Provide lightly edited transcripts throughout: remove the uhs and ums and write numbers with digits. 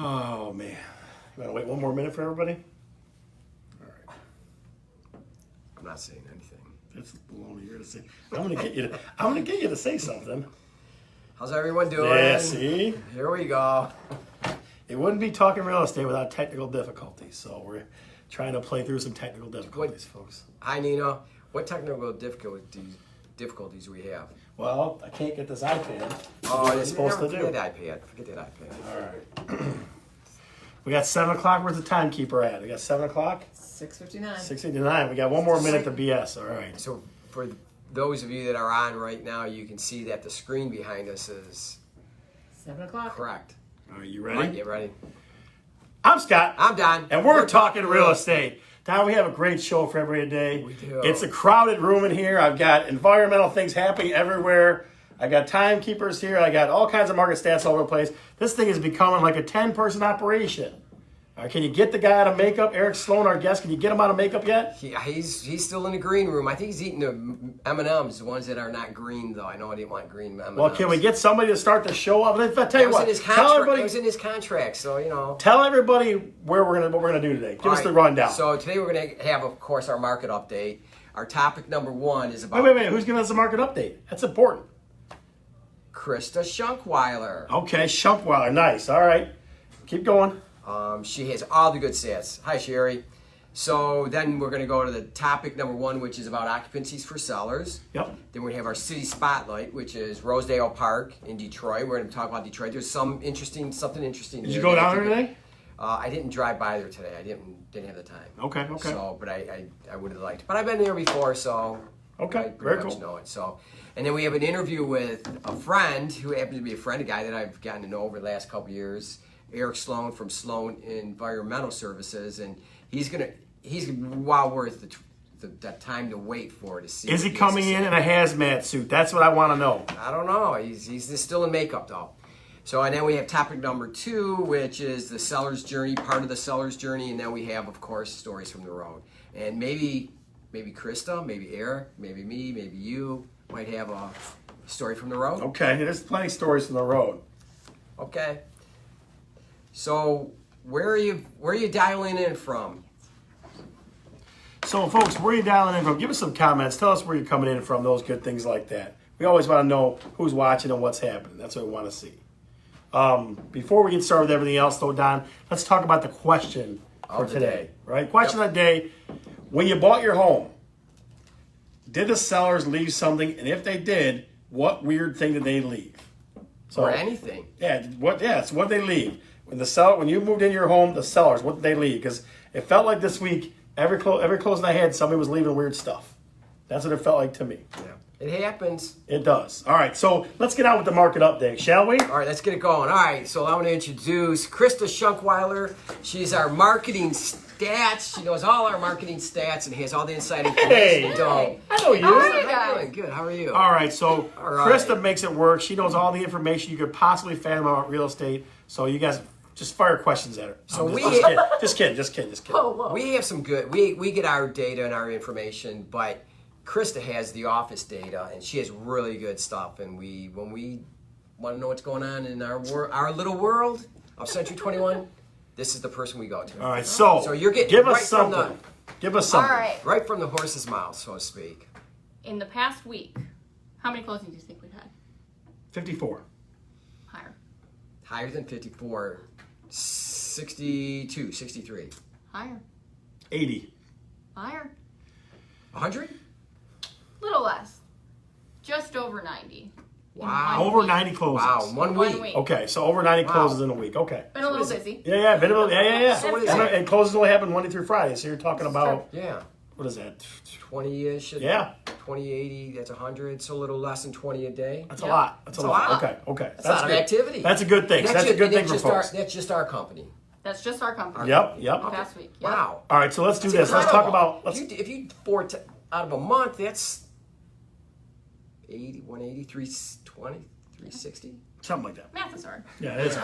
Oh, man. You want to wait one more minute for everybody? All right. I'm not saying anything. That's baloney here to say. I'm gonna get you to say something. How's everyone doing? Yeah, see? Here we go. It wouldn't be talking real estate without technical difficulties. So we're trying to play through some technical difficulties, folks. Hi, Nina. What technical difficulties we have? Well, I can't get this iPad. Oh, what it's supposed to do. Forget that iPad. Forget that iPad. All right. We got 7 o'clock. Where's the timekeeper at? We got 7 o'clock? 6:59. 6:59. We got one more minute to BS. All right. So for those of you that are on right now, you can see that the screen behind us is 7 o'clock. correct. All right, you ready? Right, get ready. I'm Scott. I'm Don. And we're talking real estate. Don, we have a great show for everybody today. We do. It's a crowded room in here. I've got environmental things happening everywhere. I got timekeepers here. I got all kinds of market stats all over the place. This thing is becoming like a 10-person operation. All right, can you get the guy out of makeup? Eric Sloan, our guest, can you get him out of makeup yet? He's still in the green room. I think he's eating the M&Ms, the ones that are not green, though. I know I didn't want green M&Ms. Well, can we get somebody to start the show up? If I tell you what, It was in his contract, so, you know. Tell everybody what we're gonna do today. Give us the rundown. So today we're going to have, of course, our market update. Our topic number one is about... Wait. Who's giving us a market update? That's important. Krista Schunkweiler. Okay, Schunkweiler. Nice. All right. Keep going. She has all the good stats. Hi, Sherry. So then we're going to go to the topic number one, which is about occupancies for sellers. Yep. Then we have our city spotlight, which is Rosedale Park in Detroit. We're going to talk about Detroit. There's something interesting. Did you go down there today? I didn't drive by there today. I didn't have the time. Okay. So, but I would have liked. But I've been there before, so Okay, I pretty very much cool. know it. So, and then we have an interview with a friend who happens to be a guy that I've gotten to know over the last couple of years, Eric Sloan from Sloan Environmental Services, and he's well worth the time to wait for to see. Is he coming in a hazmat suit? That's what I want to know. I don't know. He's still in makeup though. So, and then we have topic number two, which is the seller's journey, part of the seller's journey, and then we have, of course, stories from the road. And maybe Krista, maybe Eric, maybe me, maybe you might have a story from the road. Okay, there's plenty of stories from the road. Okay. So where are you dialing in from? So, folks, where are you dialing in from? Give us some comments. Tell us where you're coming in from, those good things like that. We always want to know who's watching and what's happening. That's what we want to see. Before we get started with everything else, though, Don, let's talk about the question for today. Right? Question of the day. When you bought your home, did the sellers leave something? And if they did, what weird thing did they leave? Or anything. Yeah, what did they leave? When you moved into your home, the sellers, what did they leave? Because it felt like this week, every closing I had, somebody was leaving weird stuff. That's what it felt like to me. Yeah. It happens. It does. All right, so let's get on with the market update, shall we? All right, let's get it going. All right, so I want to introduce Krista Schunkweiler. She's our marketing stats. She knows all our marketing stats and has all the inside information. Hey, I know you. How are you guys? Good. How are you? All right, so All right. Krista makes it work. She knows all the information you could possibly fathom about real estate. So you guys just fire questions at her. So Just kidding. Oh, whoa. We have some good. We get our data and our information, but Krista has the office data, and she has really good stuff. And when we want to know what's going on in our little world of Century 21, this is the person we go to. All right, so you're getting give us right from something. Give us All something. right. Right from the horse's mouth, so to speak. In the past week, how many closings do you think we've had? 54. Higher. Higher than 54, 62, 63. Higher. 80. Higher. 100? Little less. Just over 90. Wow. One Over week. 90 closes. Wow, one One week. week. Okay, so over 90 Wow. closes in a week. Okay. Been a little busy. Yeah. So what is And it? and closes only happen Monday through Friday. So you're talking about, Yeah, what is that? 20-ish. Yeah. 20, 80, that's 100. So a little less than 20 a day. That's a Yeah. lot. That's a lot. Okay. That's a lot of good. activity. That's a good thing. And That's a good thing for just folks. That's just our company. That's just our company. Yep. The past week. Yep. Wow. All right, so let's do That's this. Let's talk incredible. about. If you out of a month, that's 80, 180, 320, 360. Something like that. Math is hard. Yeah, it is.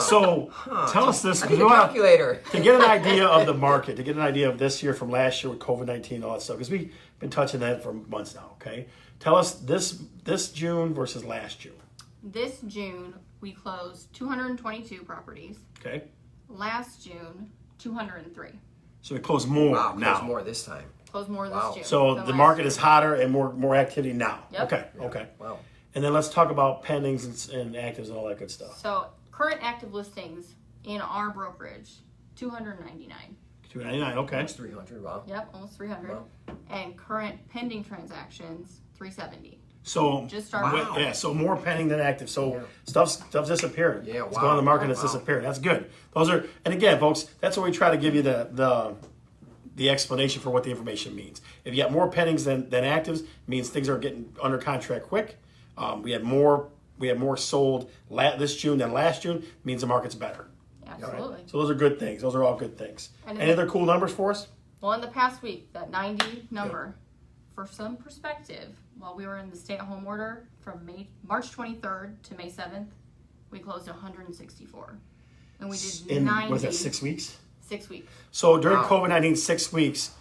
So tell us this, I because need we a want calculator. to get an idea of the market, to get an idea of this year from last year with COVID-19 and all that stuff, because we've been touching that for months now. Okay, tell us this June versus last June. This June, we closed 222 properties. Okay. Last June, 203. So we close more Wow, now. there's more this time. Closed more Wow. this June. So than the last market June. is hotter and more activity now. Yep. Okay. Okay. Wow. And then let's talk about pendings and actives and all that good stuff. So current active listings in our brokerage, 299. 299. Okay. It's 300. Wow. Yep, almost 300. Wow. And current pending transactions, 370. So Just started. Wow. yeah, so more pending than active. So Yeah. stuff's disappeared. Yeah, It's wow. going on the market and it's Wow. disappeared. That's good. Those are, and again, folks, that's what we try to give you the explanation for what the information means. If you got more pendings than actives, it means things are getting under contract quick. We had more sold this June than last June. Means the market's better. Absolutely. So those are good things. Those are all good things. And Any other cool numbers for us? Well, in the past week, that 90 number, for some perspective, while we were in the stay-at-home order from March 23rd to May 7th, we closed 164. And we did In 90. what is that? 6 weeks. 6 weeks. So during Wow. COVID-19, 6 weeks.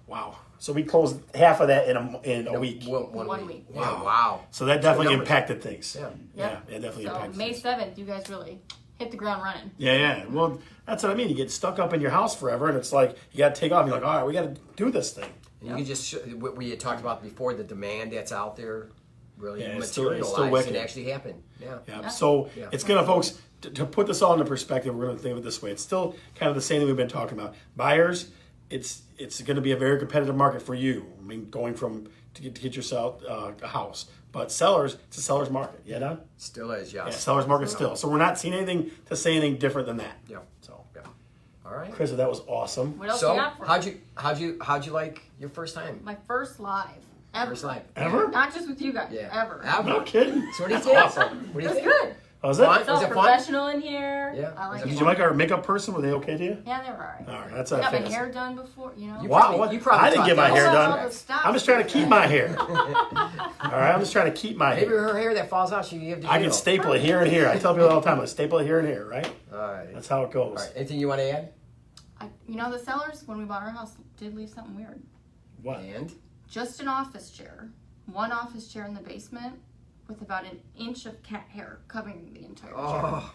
Wow. So we closed half of that in a week. One week. Wow. Yeah, wow. So that definitely numbers. impacted things. Yeah. Yeah, it definitely So impacted May things. 7th, you guys really hit the ground running. Yeah. Well, that's what I mean. You get stuck up in your house forever, and it's like you got to take off. You're like, all right, we got to do this thing. And you can just what we had talked about before, the demand that's out there really Yeah, it's still materialized wicked. and actually happened. Yeah. Yeah. So Yeah. it's gonna, folks, to put this all into perspective. We're gonna think of it this way. It's still kind of the same thing we've been talking about. Buyers, it's going to be a very competitive market for you. I mean, going from to get yourself a house. But sellers, it's a seller's market. Yeah, Don? Still is, yes. Yeah, seller's market still. So we're not seeing anything to say anything different than that. Yeah. So, Yeah. All right. Chris, that was awesome. What else So you got for me? how'd you like your first time? My first live ever. First live. Ever? Not just with you guys. Yeah. Ever. No kidding. So what do you That's think? awesome. What do It you was think? good. Was it? Fun? It's Was all it fun? professional in here. Yeah. I like Was it it. Did you like our makeup person? Were they okay to you? Yeah, they were alright. All right, that's I got my fast. hair done before, you know. You Wow, probably- you probably I didn't thought get my that hair was- done. All the stuff. I'm just trying to keep my hair. All right, I'm just trying to keep my Maybe hair. her hair that falls out, she give to I you. can staple it here and here. I tell people all the time, I staple it here and here, right? All right. That's how it goes. All right. Anything you want to add? You know, the sellers, when we bought our house, did leave something weird. What? And Just an office chair. One office chair in the basement with about an inch of cat hair covering the entire chair. oh,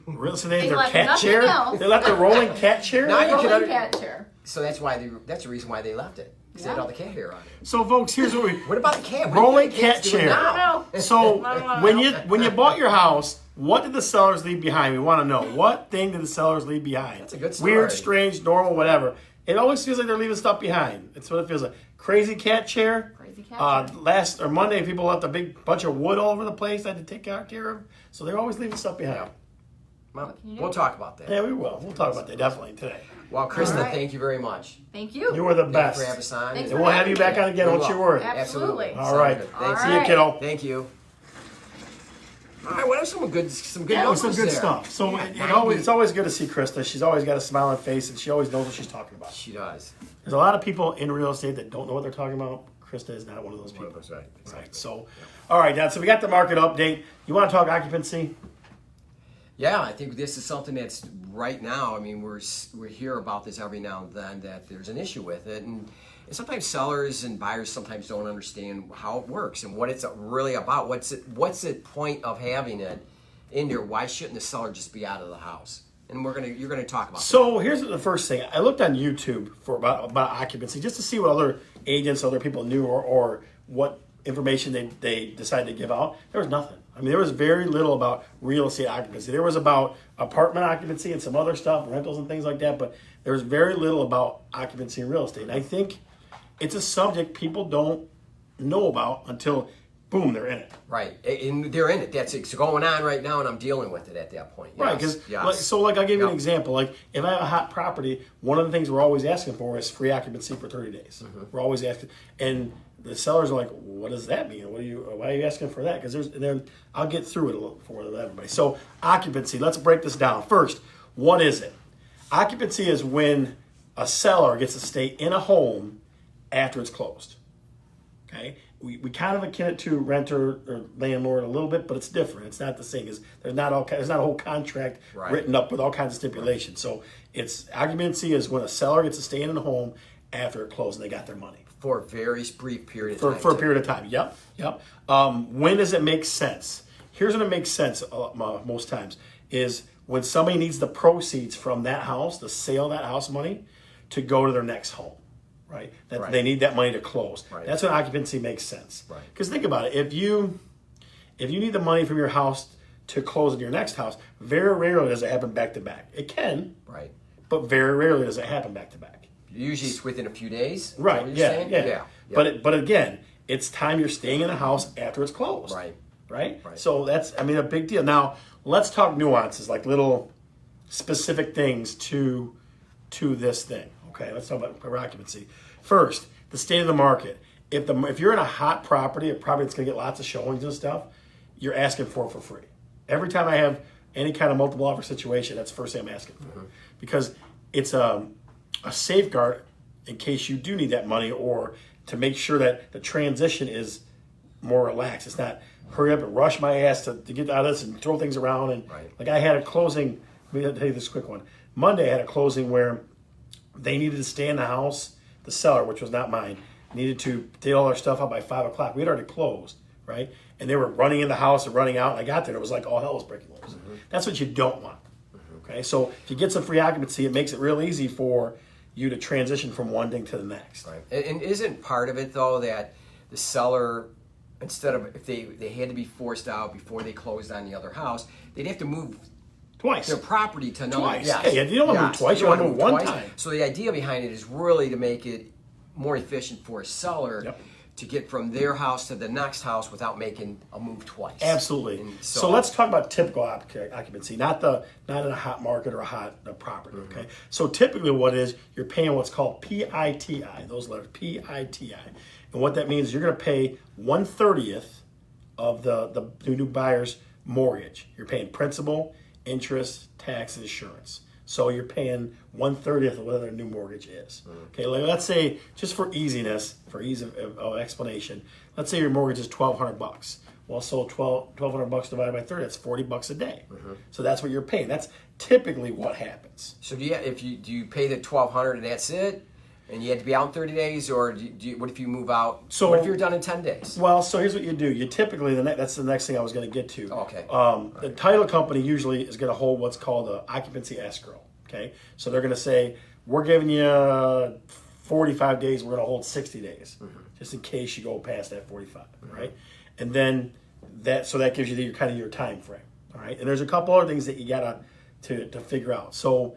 Really? So they They their left cat nothing chair? else. They left a rolling cat chair? Now you can Rolling under- cat chair. so that's the reason why they left it. Because they had Yeah. all the cat hair on it. So, folks, here's what we. What about the cat? What Rolling do you think cat the cat's doing chair. now? So I don't know. when you bought your house, what did the sellers leave behind? We want to know. What thing did the sellers leave behind? That's a good story. Weird, strange, normal, whatever. It always feels like they're leaving stuff behind. It's what it feels like. Crazy cat chair. Crazy cat chair. Last or Monday, people left a big bunch of wood all over the place. I had to take care of. So they're always leaving stuff behind. Well, What can you do? we'll talk about that. Yeah, we will. We'll talk about that definitely today. Well, Krista, All right. thank you very much. Thank you. You were the Thank best. you for having us on. Thanks And for we'll have you back on again. We Don't you will. worry. Absolutely. All right. Good. All Thanks. See you, right. kiddo. Thank you. All right, what are some good Yeah, it was some numbers good there? stuff. So Yeah, it's always good to see Krista. She's always got a smiling face, and she always knows what she's talking about. She does. There's a lot of people in real estate that don't know what they're talking about. Krista is not one of those people. That's right. Right. So, all right, Dad. So we got the market update. You want to talk occupancy? Yeah, I think this is something that's right now. I mean, we hear about this every now and then that there's an issue with it, and sometimes sellers and buyers sometimes don't understand how it works and what it's really about. What's the point of having it in there? Why shouldn't the seller just be out of the house? And you're gonna talk about. So here's the first thing. I looked on YouTube for about occupancy just to see what other agents, other people knew, or what information they decided to give out. There was nothing. I mean, there was very little about real estate occupancy. There was about apartment occupancy and some other stuff, rentals and things like that, but there was very little about occupancy in real estate. And I think it's a subject people don't know about until, boom, they're in it. Right, and they're in it. It's going on right now, and I'm dealing with it at that point. Right, Yes, because yes. I'll give you an Yep. example. Like if I have a hot property, one of the things we're always asking for is free occupancy for 30 days. Mm-hmm. We're always asking, and the sellers are like, "What does that mean? Why are you asking for that?" Because then I'll get through it a little for everybody. So occupancy. Let's break this down. First, what is it? Occupancy is when a seller gets to stay in a home after it's closed. Okay, we kind of akin it to renter or landlord a little bit, but it's different. It's not the same. There's not a whole contract Right. written up with all kinds of stipulations. So it's occupancy is when a seller gets to stay in a home after it closed and they got their money For a very brief period of for time. a period of time. Yep. When does it make sense? here's when it makes sense most times is when somebody needs the proceeds from that house, the sale of that house money, to go to their next home, right? They need that money to close. Right. That's when occupancy makes sense. Right. Because think about it, if you need the money from your house to close in your next house, very rarely does it happen back to back. It can, Right. but very rarely does it happen back to back. Usually it's within a few days. Is that Right. what you're Yeah. saying? Yeah. But again, it's time you're staying in the house after it's closed. Right. Right. Right. So that's a big deal. Now let's talk nuances, like little specific things to this thing. Okay. Let's talk about occupancy. First, the state of the market. If you're in a hot property, a property that's going to get lots of showings and stuff, you're asking for it for free. Every time I have any kind of multiple offer situation, that's the first thing I'm asking for, because it's a safeguard in case you do need that money, or to make sure that the transition is more relaxed. It's not hurry up and rush my ass to get out of this and throw things around. And like I had a closing, let me tell you this quick one. Monday I had a closing where they needed to stay in the house. The seller, which was not mine, needed to get all their stuff out by 5 o'clock. We had already closed, right? And they were running in the house and running out. And I got there, it was like all hell was breaking loose. That's what you don't want. Okay, so if you get some free occupancy, it makes it real easy for you to transition from one thing to the next. Right. And isn't part of it though that the seller, instead of if they had to be forced out before they closed on the other house, they'd have to move Twice. their property to another. Twice. Yes. Yeah, you don't want to move twice. You want to move one twice. time. So the idea behind it is really to make it more efficient for a seller Yep. to get from their house to the next house without making a move twice. Absolutely. And So let's talk about typical occupancy, not in a hot market or a hot property. Okay. So typically, what is you're paying what's called PITI. Those letters PITI, and what that means is you're going to pay 1/30 of the new buyer's mortgage. You're paying principal, interest, tax, and insurance. So you're paying 1/30 of what their new mortgage is. Okay, let's say, just for easiness, for ease of explanation, let's say your mortgage is $1,200. Well, so $1,200 divided by 30, that's $40 a day. So that's what you're paying. That's typically what happens. So do you pay the $1,200 and that's it, and you have to be out in 30 days, or what if you move out? So what if you're done in 10 days? Well, so here's what you do. You typically, that's the next thing I was going to get to. Okay. The title company usually is going to hold what's called an occupancy escrow. Okay, so they're going to say, we're giving you 45 days, we're going to hold 60 days, just in case you go past that 45, right? And then that gives you your time frame, all right? And there's a couple other things that you got to figure out. So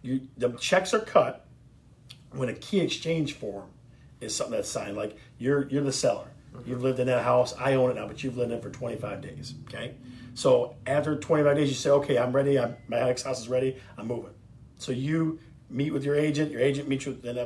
the checks are cut when a key exchange form is something that's signed. Like you're the seller, you've lived in that house, I own it now, but you've lived in it for 25 days, okay? So after 25 days, you say, okay, I'm ready, my next house is ready, I'm moving. So you meet with your agent meets with, and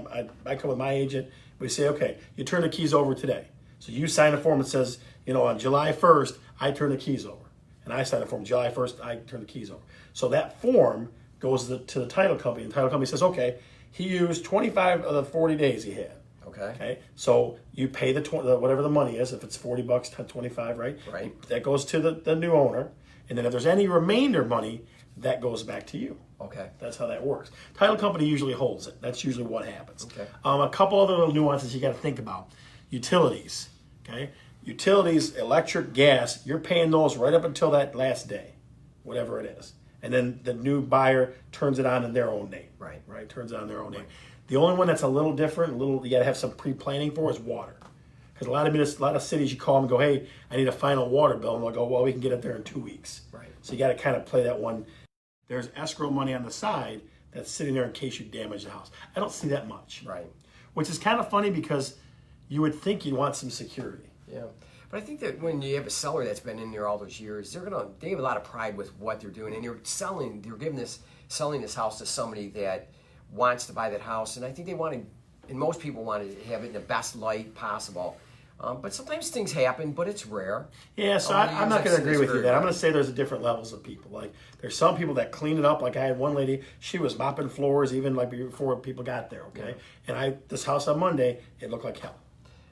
I come with my agent, we say, okay, you turn the keys over today. So you sign a form that says, on July 1st, I turn the keys over. And I sign a form, July 1st, I turn the keys over. So that form goes to the title company, and the title company says, okay, he used 25 of the 40 days he had. Okay. So you pay whatever the money is. If it's $40 to 25, right? Right. That goes to the new owner, and then if there's any remainder money, that goes back to you. Okay. That's how that works. Title company usually holds it. That's usually what happens. Okay. A couple other little nuances you got to think about. Utilities. Okay. Utilities, electric, gas. You're paying those right up until that last day, whatever it is, and then the new buyer turns it on in their own name. Right. Right. Turns it on in their own name. The only one that's a little different, you got to have some pre-planning for, is water. Because a lot of cities, you call them and go, hey, I need a final water bill. And they'll go, well, we can get it there in 2 weeks. Right. So you got to kind of play that one. There's escrow money on the side that's sitting there in case you damage the house. I don't see that much. Right. Which is kind of funny because you would think you'd want some security. Yeah. But I think that when you have a seller that's been in there all those years, they have a lot of pride with what they're doing, and they're selling this house to somebody that wants to buy that house, and I think most people want to have it in the best light possible. But sometimes things happen, but it's rare. Yeah, so I'm not going to agree with you that. I'm going to say there's different levels of people. Like there's some people that clean it up. Like I had one lady, she was mopping floors even like before people got there. Okay, and this house on Monday, it looked like hell.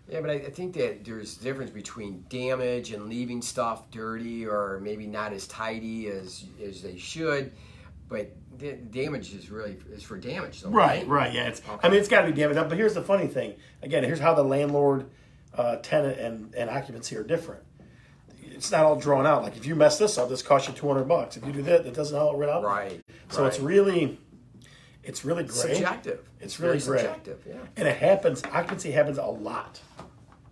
Yeah, but I think that there's a difference between damage and leaving stuff dirty or maybe not as tidy as they should. But the damage is for damage, though. Right. Yeah, it's got to be damaged up. But here's the funny thing. Again, here's how the landlord, tenant, and occupancy are different. it's not all drawn out. Like if you mess this up, this costs you $200. If you do that, that doesn't all right out. Right. So it's really gray. Subjective. It's really very gray. subjective. Yeah. And it happens. Occupancy happens a lot.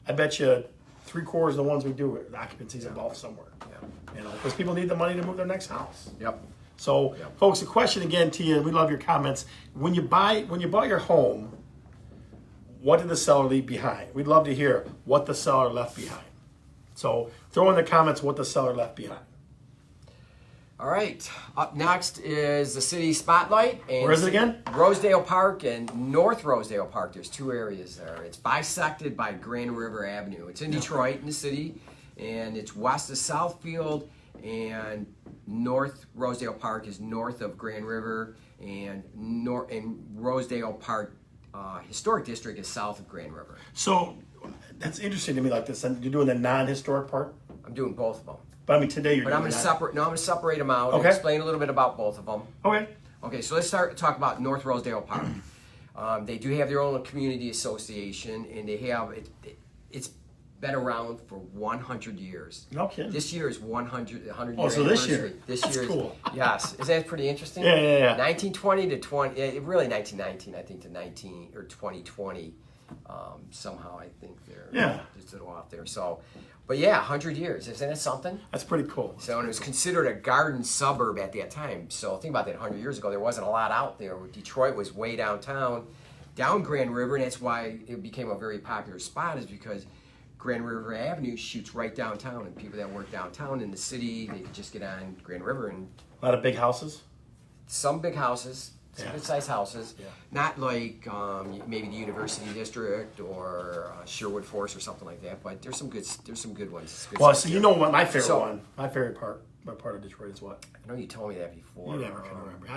I bet you 3/4 of the ones we do, occupancy is involved somewhere. Yeah. You know, because people need the money to move their next house. Yep. So, folks, the question again to you, and we love your comments. When you bought your home, what did the seller leave behind? We'd love to hear what the seller left behind. So, throw in the comments what the seller left behind. All right. Up next is the city spotlight. And Where is it again? Rosedale Park and North Rosedale Park. There's 2 areas there. It's bisected by Grand River Avenue. It's in Detroit, in the city, and it's west of Southfield, and North Rosedale Park is north of Grand River, and Rosedale Park Historic District is south of Grand River. So, that's interesting to me like this. And you're doing the non-historic part? I'm doing both of them. But I mean, today you're But doing I'm going to that. separate. No, I'm going to separate them out and Okay. explain a little bit about both of them. Okay. Okay, so let's talk about North Rosedale Park. They do have their own community association, and they have it's been around for 100 years. No kidding. This year is 100 Oh, so this year. anniversary. This That's year is cool. yes. Is that pretty interesting? Yeah. 1920 to 20, really 1919, I think, to 19 or 2020. Somehow, I think they're just a little off there. So, but yeah, 100 years. Isn't it something? That's pretty cool. So, and it was considered a garden suburb at that time. So think about that, 100 years ago, there wasn't a lot out there. Detroit was way downtown, down Grand River, and that's why it became a very popular spot, is because Grand River Avenue shoots right downtown, and people that work downtown in the city, they could just get on Grand River, and A lot of big houses. some big houses, some Yeah. good-sized houses, Yeah. not like maybe the University District or Sherwood Forest or something like that, but there's some good ones. Good Well, stuff so you here. know what my favorite So- one, my favorite part of Detroit is what? I know you told me that before. You never can remember.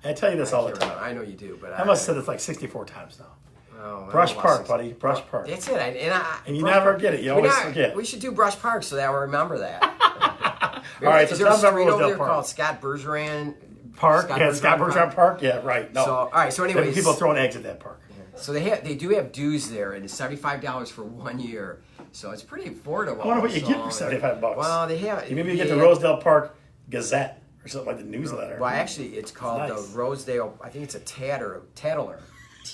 I tell you this all the time. I know you do, but I must have said this like 64 times now. Oh, Brush I lost Park, it. buddy. Brush Park. That's it. And you Brush never Park. get it. You We always not- forget. We should do Brush Park so that we'll remember that. All right, so is there a tell them about street over Rosedale there Park. called Scott Bergeron Park? Scott Yeah, Scott Bergeron Bergeron Park? Yeah, right. No. So, all right, so There anyways. are people throwing eggs at that park. So they do have dues there, and it's $75 for 1 year. So it's pretty affordable. I wonder what you get for So- $75. Well, they have. Maybe you get the Rosedale Park Gazette or something like the newsletter. Well, actually, it's called Nice. the Rosedale. I think it's a Tattler. You TATTLER.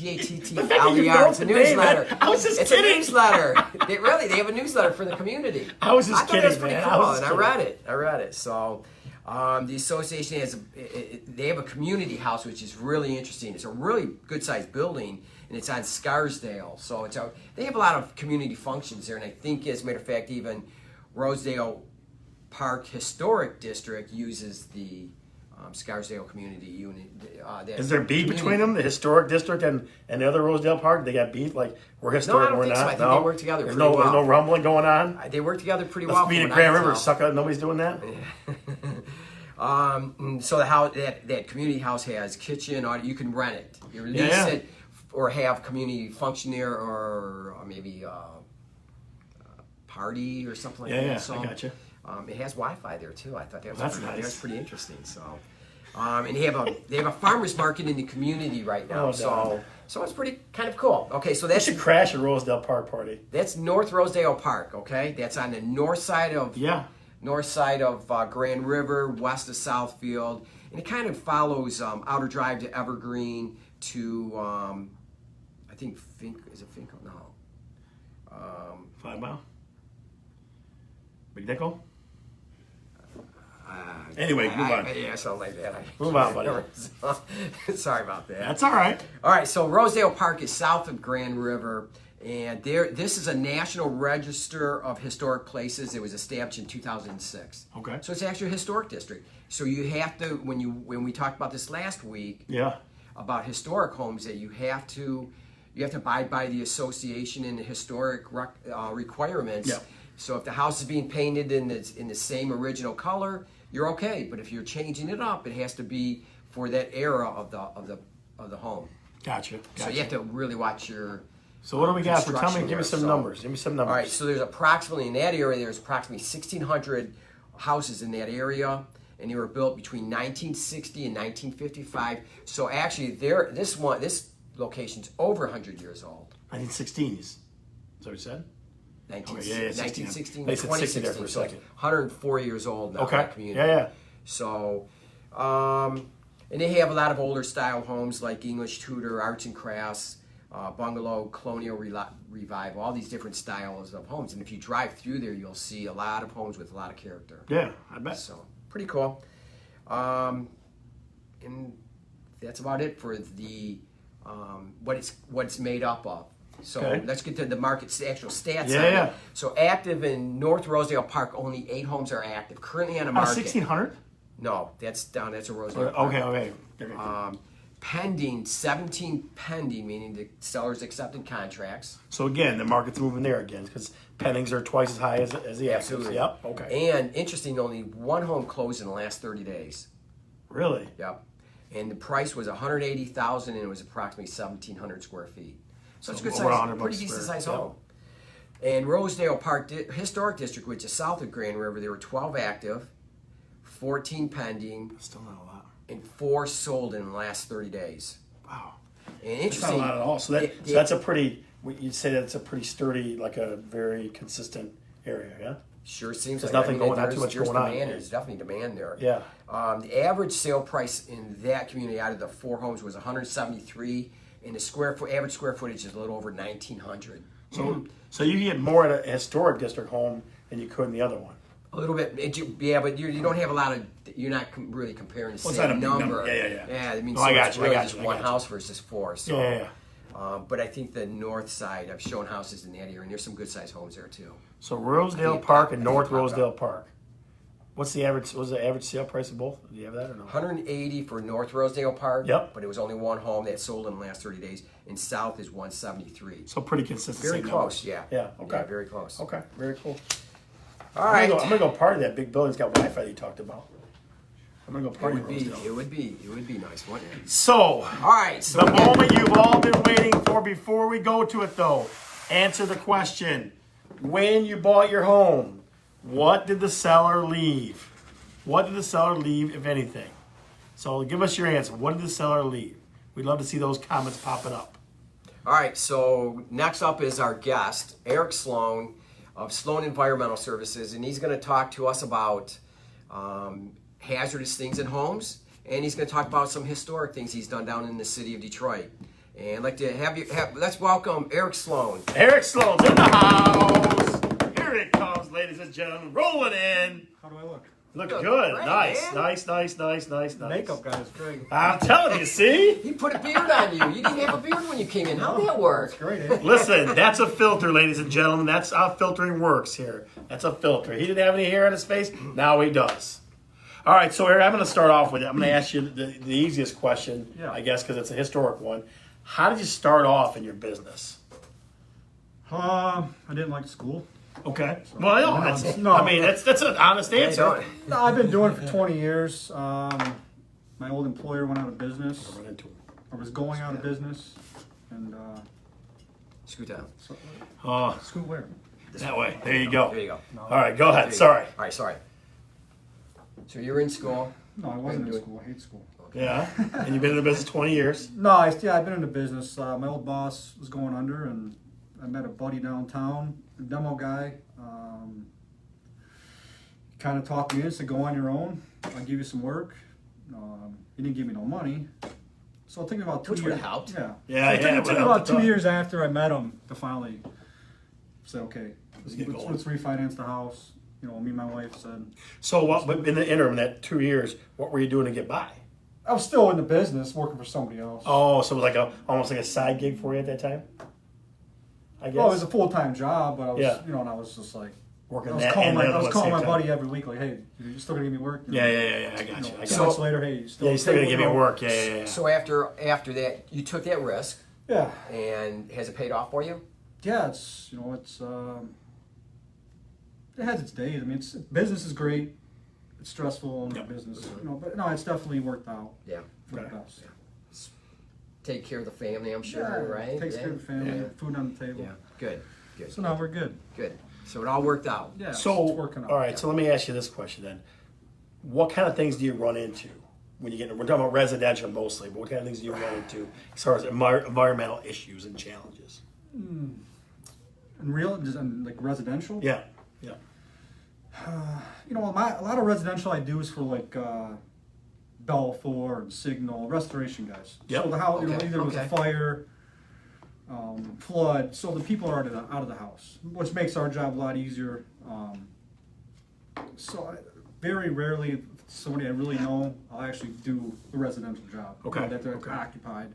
It's a know the name, newsletter. man. I was just it's kidding. a newsletter. They have a newsletter for the community. I was just I thought that was kidding, pretty man. cool, I was and just I read it. So the association has they have a community house, which is really interesting. It's a really good sized building, and it's on Scarsdale. So they have a lot of community functions there, and I think, as a matter of fact, even Rosedale Park Historic District uses the Scarsdale Community Unit. Is there beef between them, the historic district and the other Rosedale Park? They got beef, like we're historic, don't we're think so. not. I think they work together There's pretty no, there's no well. rumbling going on. They work together pretty Let's well. meet from at what I Grand can River. tell. Suck it. Nobody's doing that. So the house, that community house has kitchen. Or you can rent it. You lease Yeah. it, or have community function there, or maybe a party or something like that. Yeah, So, I gotcha. It has Wi-Fi there too. I thought that was That's pretty, nice. that was pretty interesting. So, and they have a farmers market in the community right now. Oh, so darn. so it's pretty kind of cool. Okay, so They that's should crash a Rosedale Park party. that's North Rosedale Park. Okay, that's on the north side of Yeah. Grand River, west of Southfield, and it kind of follows Outer Drive to Evergreen to I think is it Finkel? No. 5 Mile. Big Nickel. Anyway, move on. Yeah, something like that. Move on, buddy. Sorry about that. That's all right. All right, so Rosedale Park is south of Grand River, and this is a National Register of Historic Places. It was established in 2006. Okay. So it's actually a historic district. So you have to, when we talked about this last week, Yeah. about historic homes, that you have to abide by the association and the historic requirements. Yeah. So if the house is being painted in the same original color, you're okay. But if you're changing it up, it has to be for that era of the home. Gotcha. So you have to really watch your. So what do we got for? Tell me. construction Give me there. some So- numbers. Give me some numbers. All right. So there's approximately in that area. There's approximately 1,600 houses in that area, and they were built between 1960 and 1955. So actually, this location's over 100 years old. 1916s. Is that what you said? yeah, 1916, They said 60 there for a 2016. So second. 104 years old now. Okay. That community. Yeah. So, and they have a lot of older style homes like English Tudor, arts and crafts, bungalow, colonial revival, all these different styles of homes. And if you drive through there, you'll see a lot of homes with a lot of character. Yeah, I bet. So, pretty cool. And that's about it for the what it's made up of. So Okay. let's get to the market's actual stats. Yeah, on it. yeah. So active in North Rosedale Park, only 8 homes are active currently on the market. 1,600? No, that's down. That's a Rosedale. Okay. Pending, 17 pending, meaning the sellers accepted contracts. So again, the market's moving there again because pendings are twice as high as the actives. Absolutely. Yep. Okay. And interesting, only 1 home closed in the last 30 days. Really? Yep. And the price was $180,000, and it was approximately 1,700 square feet. So it's a good over size, 100 pretty bucks decent square. size Yep. home. And Rosedale Park Historic District, which is south of Grand River, there were 12 active, 14 pending, Still not a lot. and 4 sold in the last 30 days. Wow. And That's not interesting, a lot at all. So that's a pretty. You'd say that's a pretty sturdy, like a very consistent area. Yeah. sure seems There's like nothing going on, too much there's going on. demand. There's definitely demand there. Yeah. The average sale price in that community out of the 4 homes was $173, and the average square footage is a little over 1,900. So you get more at a historic district home than you could in the other one. A little bit, but you don't have a lot of. You're not really comparing the Well, it's not a same big number. number. Yeah. Yeah, I mean, No, so I got it's you, really I got just you, I one got you. house versus 4. So, Yeah. but I think the north side, I've shown houses in that area, and there's some good sized homes there too. So Rosedale can't Park pop- and I can't North pop Rosedale out. Park. What's the average? What was the average sale price of both? Do you have that or no? 180 for North Rosedale Park. Yep. But it was only 1 home that sold in the last 30 days. And south is 173. So pretty consistent. Very same close, numbers. yeah. Yeah. Okay. Yeah, very close. Okay. Very cool. All right. I'm gonna go party that big building's got Wi-Fi that you talked about. I'm gonna go party in Rosedale. It would be nice, wouldn't it? So All right. So the moment you've all been waiting for. Before we go to it though, answer the question: when you bought your home, what did the seller leave? What did the seller leave, if anything? So give us your answer. What did the seller leave? We'd love to see those comments popping up. All right, so next up is our guest, Eric Sloan of Sloan Environmental Services, and he's going to talk to us about hazardous things in homes, and he's going to talk about some historic things he's done down in the city of Detroit. And I'd like to let's welcome Eric Sloan. Eric Sloan's in the house. Here it comes, ladies and gentlemen, rolling in. How do I look? Look Look good. great, Nice. man. Nice. Makeup guy is great. I'm telling you, see? He put a beard on you. You didn't have a beard when you came in. How'd that work? It's great, eh? Listen, that's a filter, ladies and gentlemen. That's how filtering works here. That's a filter. He didn't have any hair on his face. Now he does. All right, so Eric, I'm going to start off with it. I'm going to ask you the easiest question, Yeah. I guess, because it's a historic one. How did you start off in your business? I didn't like school. Okay. Well, no, that's, No. I mean, that's an honest answer. No, I've been doing it for 20 years. My old employer went out of business. Run into him. I was going out of business. And, Scoot down. so, Oh, school where? that way. There you go. There you go. All right, go ahead. Sorry. All right, sorry. So you're in school. No, I wasn't in school. I hate school. Yeah. And you've been in the business 20 years. No, I've been in the business. My old boss was going under, and I met a buddy downtown, a demo guy. Kind of talked me in, said, go on your own. I'll give you some work. He didn't give me no money. So it took me about 2 Which years. would've helped. Yeah. Yeah, So it yeah, took it me would've about helped a 2 ton. years after I met him to finally say, okay, get going. let's refinance the house. You know, me and my wife said, So, what? But in the interim, that 2 years, what were you doing to get by? I was still in the business working for somebody else. Oh, so it was like almost like a side gig for you at that time. I guess. Well, it was a full-time job, but I was, Yeah. you know, and I was just like, Working I was that calling and my, the other I was one calling my at the same buddy every week, like, hey, you still gonna give me work? You time. know, Yeah. I got you. I You know, got 2 you. months later, hey, you still. Yeah, you still gonna give me you know. work. Yeah. So after that, you took that risk, Yeah, and has it paid off for you? yeah. It has its days. I mean, business is great. It's stressful in Yep. business, you know, but no, it's definitely worked out Yeah. for Okay. the best. Take care of the family, I'm sure, Yeah, right? Takes care of the family, Yeah. food on the table. Yeah. Good. Good. So now we're good. Good. So it all worked out. Yeah, So, it's working out. all right. So let me ask you this question then: what kind of things do you run into when you get? We're talking about residential mostly, but what kind of things do you run into as far as environmental issues and challenges? like residential. Yeah, yeah. You know, a lot of residential I do is for like Belfour and Signal restoration guys. Yep. So the house, you know, Okay, either it was a okay. fire, flood, so the people are out of the house, which makes our job a lot easier. Very rarely, if it's somebody I really know, I'll actually do the residential job. Okay, You know, that they're okay. occupied.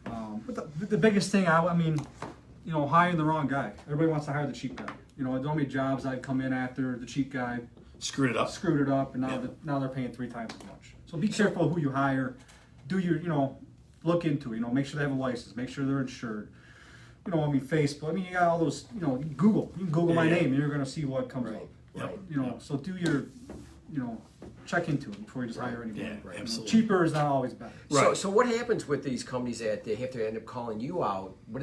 But the biggest thing, I mean, you know, hiring the wrong guy. Everybody wants to hire the cheap guy. You know, there are many jobs I've come in after the cheap guy Screwed it up. screwed it up, and now Yeah. now they're paying 3 times as much. So be careful who you hire. Do your, you know, look into it. You know, make sure they have a license. Make sure they're insured. You know, I mean, Facebook. I mean, you got all those. You know, Google. You can Google my Yeah. name, and you're gonna see what comes Right. up. Yep. You know, so do your, you know, check into it before you just hire anybody. Yeah, You know, absolutely. cheaper is not always better. So, Right. so what happens with these companies that they have to end up calling you out? What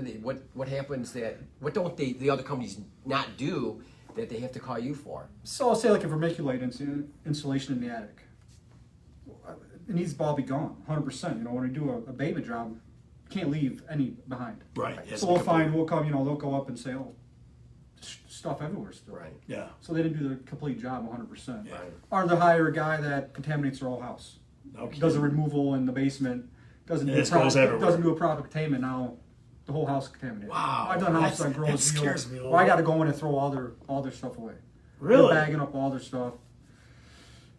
happens that what don't the other companies not do that they have to call you for? So I'll say like a vermiculite insulation in the attic. It needs to all be gone, 100%. You know, when we do a abatement job, you can't leave any behind. Right. Yes, So we'll completely. find, we'll come, you know, they'll go up and say, oh, stuff everywhere still. Right. Yeah. So they didn't do the complete job 100%. Yeah. Or they hire a guy that contaminates their whole house. Okay. Does a removal in the basement, doesn't And do, this goes everywhere. doesn't do a proper containment, now the whole house is contaminated. Wow. I've done houses on That Grove's scares me a View little where I bit. got to go in and throw all their stuff away. Really? They're bagging up all their stuff.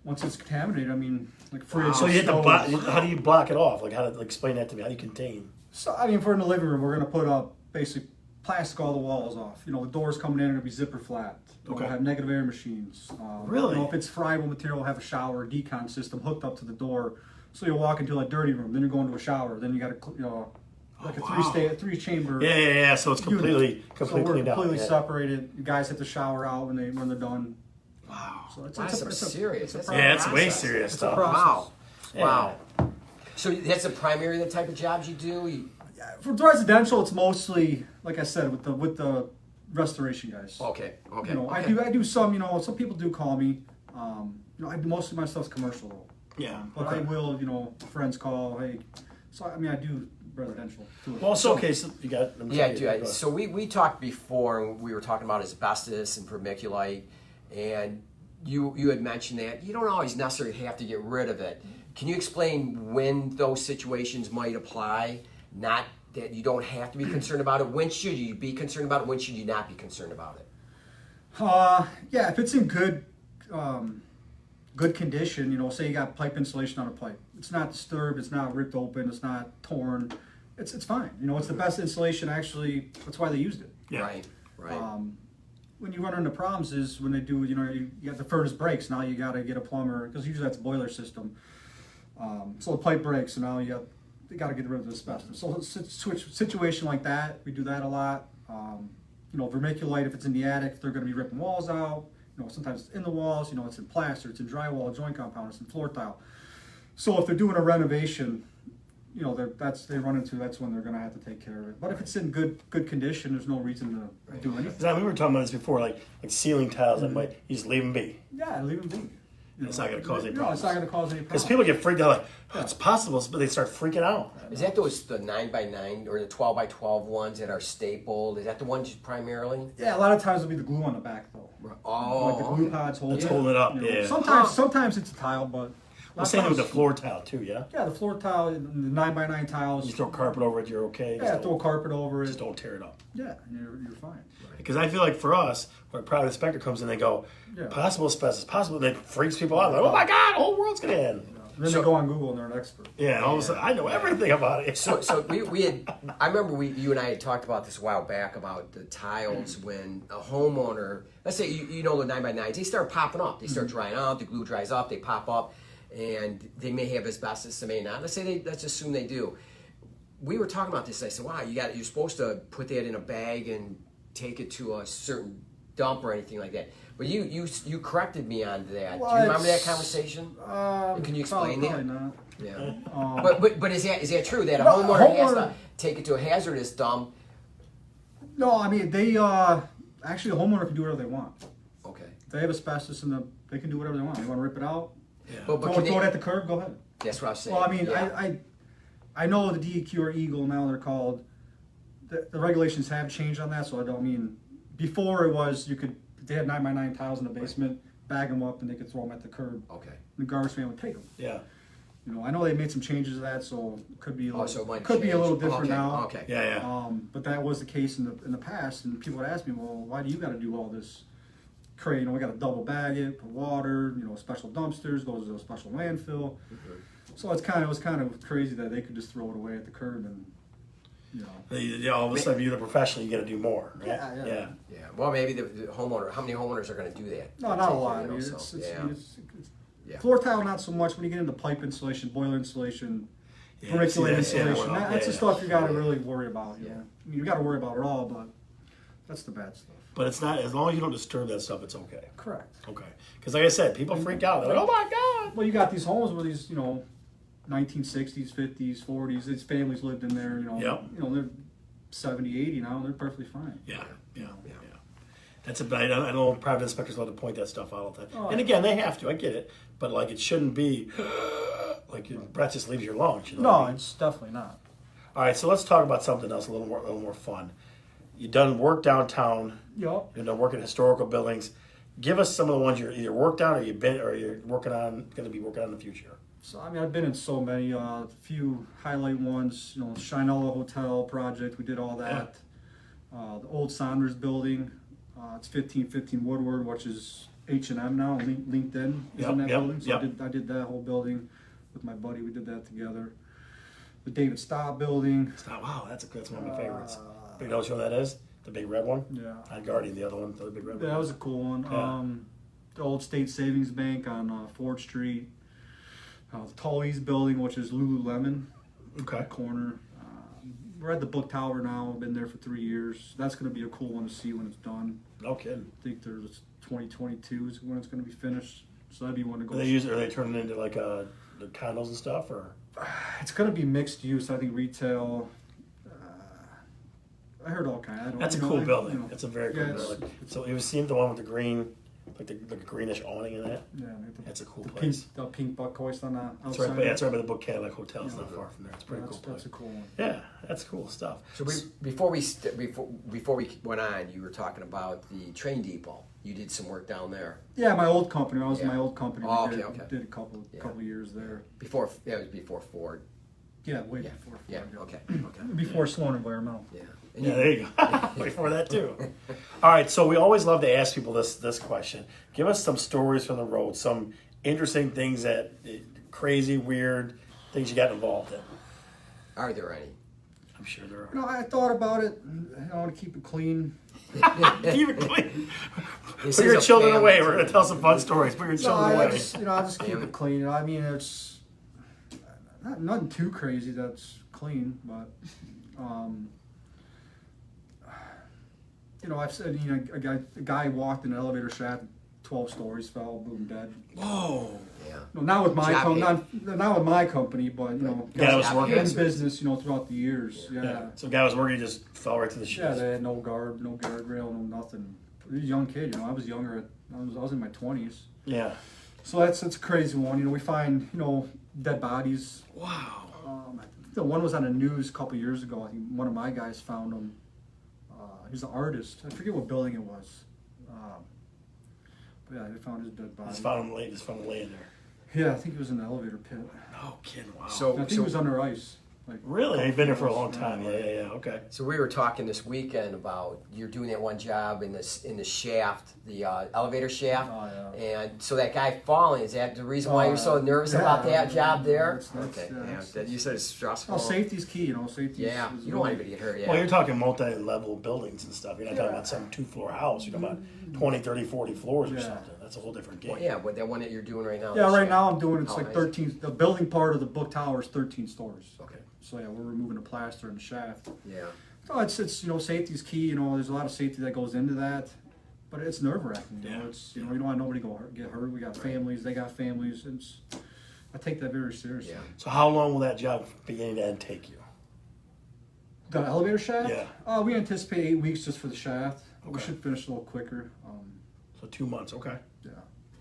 Once it's contaminated, I mean, like fridge. So you have to stoves. block. How do you block it off? Like, how to explain that to me? How do you contain? So I mean, if we're in the living room, we're gonna put up basic plastic all the walls off. You know, the doors coming in are gonna be zipper flat. We'll Okay. have negative air machines. Really? You know, if it's friable material, we'll have a shower decon system hooked up to the door. So you'll walk into a dirty room, then you go into a shower, then you got to, you know, like Oh, a wow. three chamber. Yeah, yeah, yeah. So it's completely So we're cleaned out. completely Yeah. separated. You guys have to shower out when they're done. Wow. So it's, That's it's a serious. It's a That's Yeah, it's way process. serious It's a stuff. process. Wow. Yeah. Wow. So that's the primary the type of jobs you do. For residential, it's mostly like I said with the restoration guys. Okay. Okay. You know, okay. I do some. You know, some people do call me. You know, I do most of my stuff's commercial though. Yeah. But Okay. I will, you know, friends call. Hey, so I mean, I do residential too. Well, so okay. So you got. I'm Yeah, sorry, dude. go ahead. So we talked before, and we were talking about asbestos and vermiculite, and you had mentioned that you don't always necessarily have to get rid of it. Can you explain when those situations might apply? Not that you don't have to be concerned about it. When should you be concerned about it? When should you not be concerned about it? Yeah, if it's in good condition, you know, say you got pipe insulation on a pipe, it's not disturbed, it's not ripped open, it's not torn, it's fine. You know, it's the best insulation. Actually, that's why they used it. Yeah. Right. Right. When you run into problems is when they do, you know, you got the furnace breaks. Now you got to get a plumber because usually that's a boiler system. So the pipe breaks, and now you got to get rid of the asbestos. So situation like that, we do that a lot. You know, vermiculite, if it's in the attic, they're going to be ripping walls out. You know, sometimes it's in the walls. You know, it's in plaster, it's in drywall, joint compound, it's in floor tile. So if they're doing a renovation, you know, that's when they're going to have to take care of it. But if it's in good condition, there's no reason to do anything. 'Cause we were talking about this before, like ceiling tiles that might you just leave them be. Yeah, leave them be. You It's know, not gonna cause any No, it's not problems. going to cause any Because problems. people get freaked out, like oh, it's possible, but they start freaking out. Is that the 9x9 or the 12x12 ones that are stapled? Is that the ones primarily? Yeah, a lot of times it'll be the glue on the back though. Oh, Like the glue pods hold It's it. holding it up, You know, yeah. Sometimes it's a tile, but I'm saying with the floor tile too, yeah. Yeah, the floor tile, the 9x9 tiles. You throw carpet over it, you're okay. Yeah, throw carpet over Just it. don't tear it up. Yeah, you're fine. Because I feel like for us, when a private inspector comes in, they go, Yeah. possible asbestos, possible. That freaks people out. Like, oh my God, the whole world's gonna end. And then So- they go on Google and they're an expert. Yeah, and all of a sudden, I know everything about it. So we had, I remember you and I had talked about this a while back about the tiles when a homeowner, let's say you know the 9x9s, they start popping up. They start drying out, the glue dries up, they pop up, and they may have asbestos, they may not. Let's assume they do. We were talking about this, I said, wow, you're supposed to put that in a bag and take it to a certain dump or anything like that. But you corrected me on that. Well, Do you remember that it's- conversation? Can you explain probably that? not. Yeah. But is that true that a No, homeowner has homeowner- to take it to a hazardous dump? No, I mean they actually the homeowner can do whatever they want. Okay. If they have asbestos they can do whatever they want. They want to rip it out, But throw can it they, at the curb, go ahead. that's what I was saying. Well, I mean, yeah. I know the DEQ or Eagle now they're called. the regulations have changed on that, so I don't mean, before it was, they had 9x9 tiles in the basement, bag them up and they could throw them at the curb. Okay. The garbage man would take them. Yeah. You know, I know they made some changes to that, so it could be a little, So it might could be a little change. different Okay, now. Okay. Yeah. But that was the case in the past, and people would ask me, well, why do you got to do all this? You know, we got to double bag it, put water, you know, special dumpsters, goes to a special landfill. So it was kind of crazy that they could just throw it away at the curb, and you know. All of a sudden, you're the professional, you got to do more. Right? Yeah. Yeah. Well, maybe the homeowner. How many homeowners are going to do that? No, not a You lot. know, I mean, so, it's Yeah. floor tile, not so much. When you get into pipe insulation, boiler insulation, vermiculite see, insulation, well, that's the yeah. stuff you got to really worry about. You Yeah. know? I mean, you got to worry about it all, but that's the bad stuff. But it's not, as long as you don't disturb that stuff, it's okay. Correct. Okay. Because like I said, people freak out. They're like, oh my God. Well, you got these homes where these, you know, 1960s, 50s, 40s, these families lived in there, you know. Yep. You know, they're 70, 80 now, and they're perfectly fine. Yeah. That's I know private inspectors love to point that stuff out all the time. Oh, And again, they have to. I get it. But like, it shouldn't be like your breath just leaves your lungs. You know what I No, mean? it's definitely not. All right. So let's talk about something else a little more fun. You've done work downtown. Yep. You've done work in historical buildings. Give us some of the ones you're either worked on or you've been or you're working on, going to be working on in the future. So, I mean, I've been in so many, a few highlight ones, you know, Shinola Hotel project, we did all that. The old Saunders building, it's 1515 Woodward, which is H&M now, LinkedIn is in that building. So I did that whole building with my buddy, we did that together. The David Staub building. Wow, that's one of my favorites. You know which one that is? The big red one? Yeah. On Guardian, the other one, the big red one. That was a cool one. Yeah. The old State Savings Bank on Ford Street. The Tully's building, which is Lululemon. Okay. Corner. We're at the book tower now. I've been there for 3 years. That's going to be a cool one to see when it's done. No kidding. I think there's 2022 is when it's going to be finished. So that'd be one to go. Are they turning into like the condos and stuff, or? It's going to be mixed use. I think retail. I heard all kinds. That's a cool building. You know, It's a very cool building. So you seen the one with the green, like the greenish awning in that? Yeah, That's a cool place. The pink buck hoist on the That's outside. right. That's right by the Book Cadillac Hotel. It's not far from there. It's a pretty cool That's place. a cool one. Yeah, that's cool stuff. So before we went on, you were talking about the train depot. You did some work down there Yeah, my old company. I was in Yeah. my old company. Oh, We okay. did a couple years there. before. Yeah, it was before Ford. Yeah, way Yeah. before. Yeah. Ford, Okay. Before Sloan Environmental. Yeah. Yeah, there you go. Before that too. All right, so we always love to ask people this question. Give us some stories from the road, some interesting things crazy, weird things you got involved in. Are there any? I'm sure there are. You know, I thought about it. I want to keep it clean. Keep it clean. This Put is your a children family away. We're gonna tell some fun stories. Put your No, children I away. just keep Family. it clean. You know, I mean, it's nothing too crazy that's clean, but you know, I've said, you know, a guy walked in an elevator shaft, 12 stories, fell, boom, dead. Whoa. Yeah. No, not with my Job not with my company, but you know, Guy was Job working. in hazards. business, you know, throughout the years. Yeah. So guy was working, he just fell right to the Yeah, shit. they had no guardrail, no nothing. He was a young kid, you know. I was younger. I was in my 20s. Yeah. So that's a crazy one. You know, we find, you know, dead bodies. Wow. I think the one was on the news a couple years ago. I think one of my guys found him. He's an artist. I forget what building it was. But yeah, they found his dead body. Just found him laying there. Yeah, I think he was in the elevator pit. No kidding. Wow. So I think he was under ice. Like, really, he'd been there for a long Yeah. time. Yeah. Okay. So we were talking this weekend about you're doing that one job in the shaft, the elevator shaft, Oh, and so that guy falling, is that the reason why you're so nervous yeah, about that job there? that's- Okay, yeah, yeah, it's- you said it's stressful. Oh, safety's key, you know. Safety. Yeah, you don't want anybody to get hurt. Yeah. Well, you're talking multi-level buildings and stuff. You're not talking about some 2-floor house. You're talking about 20, 30, 40 floors or Yeah. something. That's a whole different game. Well, yeah, but that one that you're doing right now. Yeah, the right shaft. now I'm doing it's Oh, like nice. 13. The building part of the book tower is 13 stories. Okay. So yeah, we're removing the plaster and the shaft. Yeah. So it's you know, safety's key. You know, there's a lot of safety that goes into that, but it's nerve wracking. You know, Yeah. it's you know, you don't want nobody to get hurt. We got families, they got families. I take that very seriously. Yeah. So how long will that job beginning to end take you? The elevator shaft. Yeah. We anticipate 8 weeks just for the shaft. We Okay. should finish a little quicker. So 2 months. Okay. Yeah.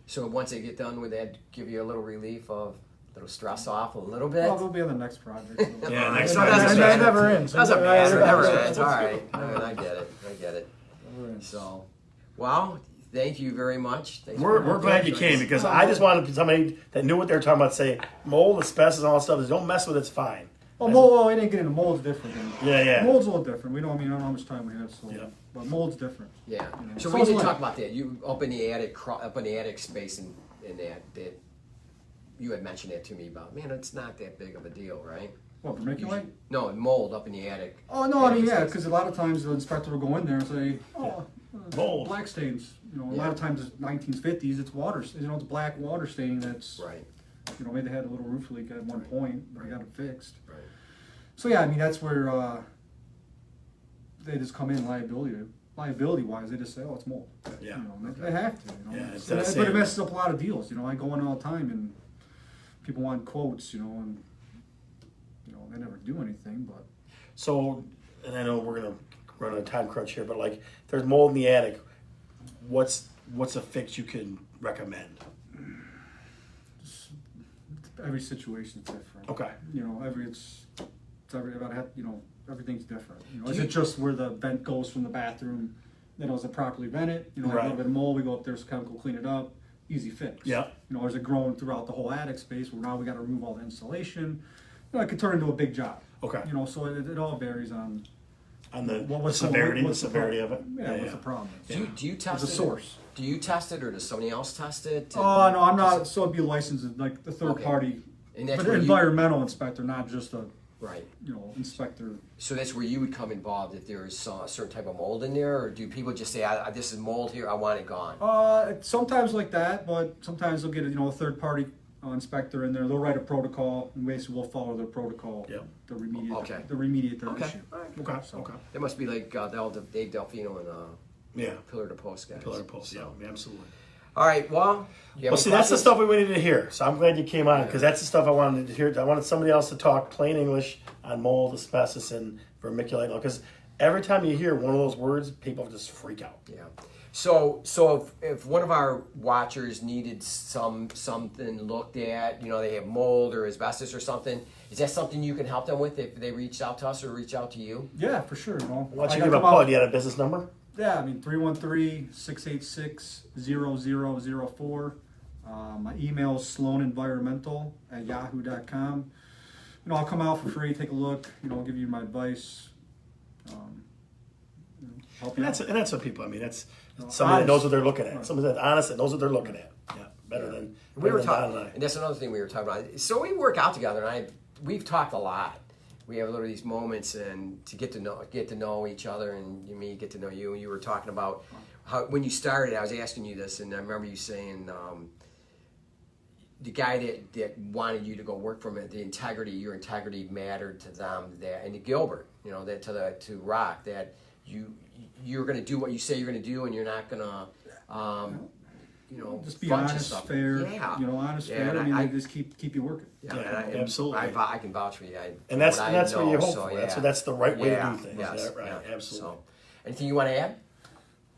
So once they get done with that, give you a little relief of little stress off a little bit. Well, they'll be on the next project. So. Yeah, next So time. that's And a that never ends. Doesn't It matter. Never ends. ends. All right. I get it. Never ends. So, well, thank you very much. Thanks We're for glad you came because I just wanted somebody that knew what they were talking about to say mold, asbestos, all that stuff. Don't mess with it. It's fine. Well, mold, we didn't get into mold's different. Yeah. Mold's a little different. I don't know how much time we have, so. Yeah. But mold's different. Yeah. You know, So so we it's did like- talk about that. You up in the attic space and that you had mentioned that to me about. Man, it's not that big of a deal, right? What, vermiculite? No, mold up in the attic. Oh, no, I mean, Attic yeah, space. because a lot of times the inspector will go in there and say, Mold. black stains. You know, a Yeah. lot of times it's 1950s, it's water, it's black water stain that's, Right. you know, maybe they had a little roof leak at one point, but they got it fixed. Right. So yeah, I mean, that's where they just come in liability-wise, they just say, oh, it's mold. Yeah. You know, they have to, you know. Yeah, So instead of but it saying- messes up a lot of deals, you know, I go in all the time and people want quotes, you know, and, you know, they never do anything, but. So, and I know we're gonna run a time crunch here, but like, if there's mold in the attic, what's a fix you can recommend? Every situation's different. Okay. You know, it's you know, everything's different. You know, Do is you- it just where the vent goes from the bathroom? Then is it properly vented? You know, like a Right. little bit of mold, we go up there, chemical, clean it up, easy fix. Yeah. You know, is it growing throughout the whole attic space? Well, now we got to remove all the insulation. You know, it could turn into a big job. Okay. You know, so it all varies on On the what's severity, what's the severity of it. problem. Yeah, what's the problem? Do you test There's a it? source. Do you test it or does somebody else test it? Oh no, I'm not. So it'd be licensed as like the third Okay. party, And that's but where environmental inspector, not just a Right. inspector. So that's where you would come involved if there's a certain type of mold in there, or do people just say, "This is mold here. I want it gone." Sometimes like that, but sometimes they'll get a third party inspector in there. They'll write a protocol, and basically we'll follow their protocol Yep. to remediate Okay. the Okay. issue. Okay. So- Okay. That must be like Dave Delfino and Yeah. Pillar to Post guys. Pillar post. Yeah. Absolutely. All right. Well, you have Well, any see, that's the questions? stuff we needed to hear. So I'm glad you came on because that's the stuff I wanted to hear. I wanted somebody else to talk plain English on mold, asbestos, and vermiculite. Because every time you hear one of those words, people just freak out. Yeah. So if one of our watchers needed something looked at, they have mold or asbestos or something, is that something you can help them with if they reach out to us or reach out to you? Yeah, for sure. You know, Why don't I you gotta give a come out- plug? You had a business number? Yeah, I mean 313-686-0004. My email is sloanenvironmental@yahoo.com. I'll come out for free, take a look. I'll give you my advice. Help you out. And that's what people. I mean, that's somebody that knows what they're looking at. Right. Somebody that's honest that knows what they're looking at. Yeah, better than We were better than Don talking, and I. and that's another thing we were talking about. So we work out together, and we've talked a lot. We have little these moments, and to get to know each other, and me get to know you. And you were talking about how when you started, I was asking you this, and I remember you saying the guy that wanted you to go work for him, your integrity mattered to them. That and to Gilbert, that to Rock, that you're going to do what you say you're going to do, and you're not going to. Just be bunch of honest, stuff. fair. Yeah. Honest, Yeah, fair. and I just keep you working. Yeah, Yeah, and absolutely. I can vouch for you. And that's what I what you know, hope so, for. yeah. That's the right way Yeah, to do things. yes, Yeah, right. yeah. Absolutely. So, anything you want to add?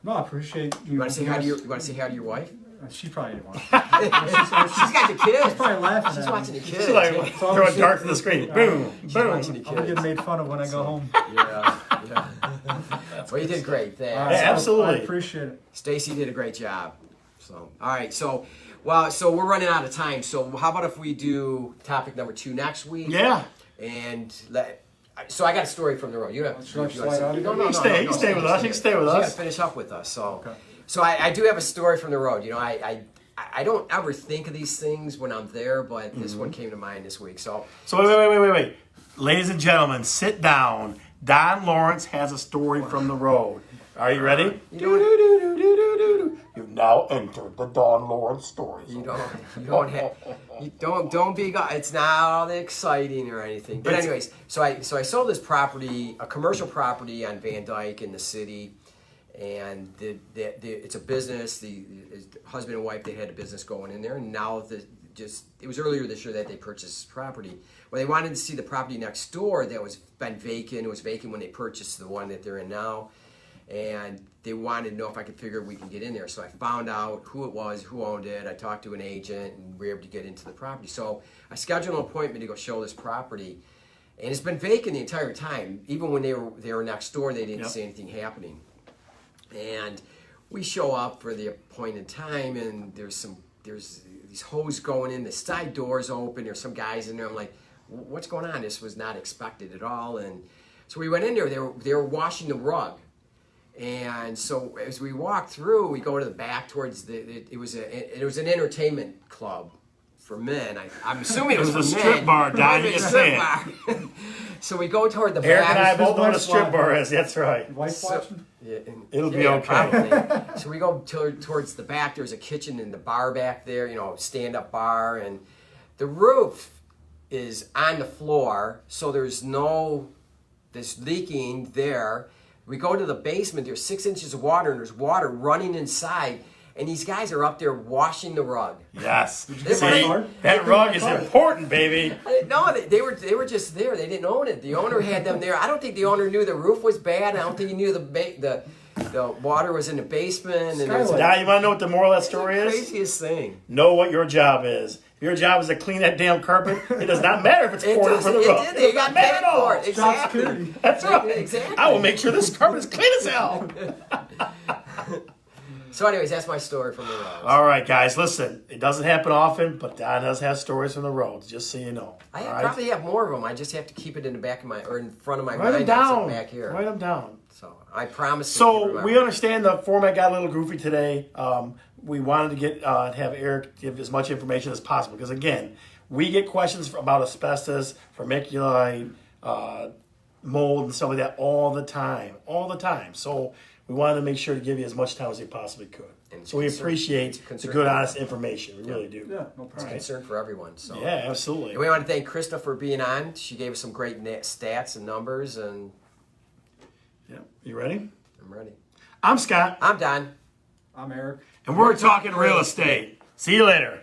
No, I appreciate you. You want to say hi to guys- your wife? She probably didn't want. She's got the kids. She's probably laughing. She's at watching me. the kids. She's like yeah. throwing darts to the screen. Boom, She's boom. watching the I'm gonna kids. get made fun of when I go home. Yeah. Well, you did great. Thanks. All Yeah, so absolutely. I appreciate it. Stacy did a great job. So, all right. So we're running out of time. So, how about if we do topic number 2 next week? Yeah. And so I got a story from the road. You have. Should I you wanna slide say- out? No, You can stay with us. You can stay with You got to us. finish up with us. So, Okay. so I do have a story from the road. I don't ever think of these things when I'm there, but this one came to mind this week. So So wait. Ladies and gentlemen, sit down. Don Lawrence has a story from the road. Are you ready? You've now entered the Don Lawrence story. you don't be. It's not all that exciting or anything. But anyways, so I sold this property, a commercial property on Van Dyke in the city. And it's a business. The husband and wife, they had a business going in there, and now it was earlier this year that they purchased this property. Well, they wanted to see the property next door that was been vacant. It was vacant when they purchased the one that they're in now, and they wanted to know if I could figure we can get in there. So I found out who it was, who owned it. I talked to an agent, and we were able to get into the property. So I scheduled an appointment to go show this property, and it's been vacant the entire time. Even when they were next door, they didn't see anything happening. And we show up for the appointed time, and there's these hose going in, the side doors open. There's some guys in there. I'm like, what's going on? This was not expected at all. And so we went in there. They were washing the rug. And so as we walked through, we go to the back towards it was an entertainment club for men. I'm assuming it was a for men. strip bar, Don, Maybe you a can strip say bar. So we go toward the Eric back. and I His both know what a wife's strip watching. bar is. That's right. Wife So- watching? Yeah, It'll be okay. Probably. So we go towards the back. There's a kitchen and the bar back there, stand-up bar. And the roof is on the floor, so there's leaking there. We go to the basement. There's 6 inches of water, and there's water running inside. And these guys are up there washing the rug. Yes. This See, is- that rug is important, baby. I didn't know they were just there. They didn't own it. The owner had them there. I don't think the owner knew the roof was bad. I don't think he knew the water was in the basement. And there's Now, you want to know what the moral of that story is? craziest thing. Know what your job is. If your job is to clean that damn carpet, it does not matter if it's poured for the roof. They got paid for it. Job Exactly. security. That's right. Exactly. I will make sure this carpet is clean as hell. So, anyways, that's my story from the road. All right, guys, listen. It doesn't happen often, but Don does have stories from the roads, just so you know. I All right? probably have more of them. I just have to keep it in the back of in front of my Write them mind. down. Back here. Write them down. So I promise. to So remember. we understand the format got a little goofy today. We wanted to get have Eric give as much information as possible because again, we get questions about asbestos, vermiculite, mold, and stuff like that all the time. So we wanted to make sure to give you as much time as we possibly could. And So we concern- appreciate it's the concern- good, honest information. We really do. Yeah, no problem. concern for everyone. So Yeah, absolutely. And we want to thank Krista for being on. She gave us some great stats and numbers, and Yeah. You ready? I'm ready. I'm Scott, I'm Don. I'm Eric. and we're talking real estate. See you later.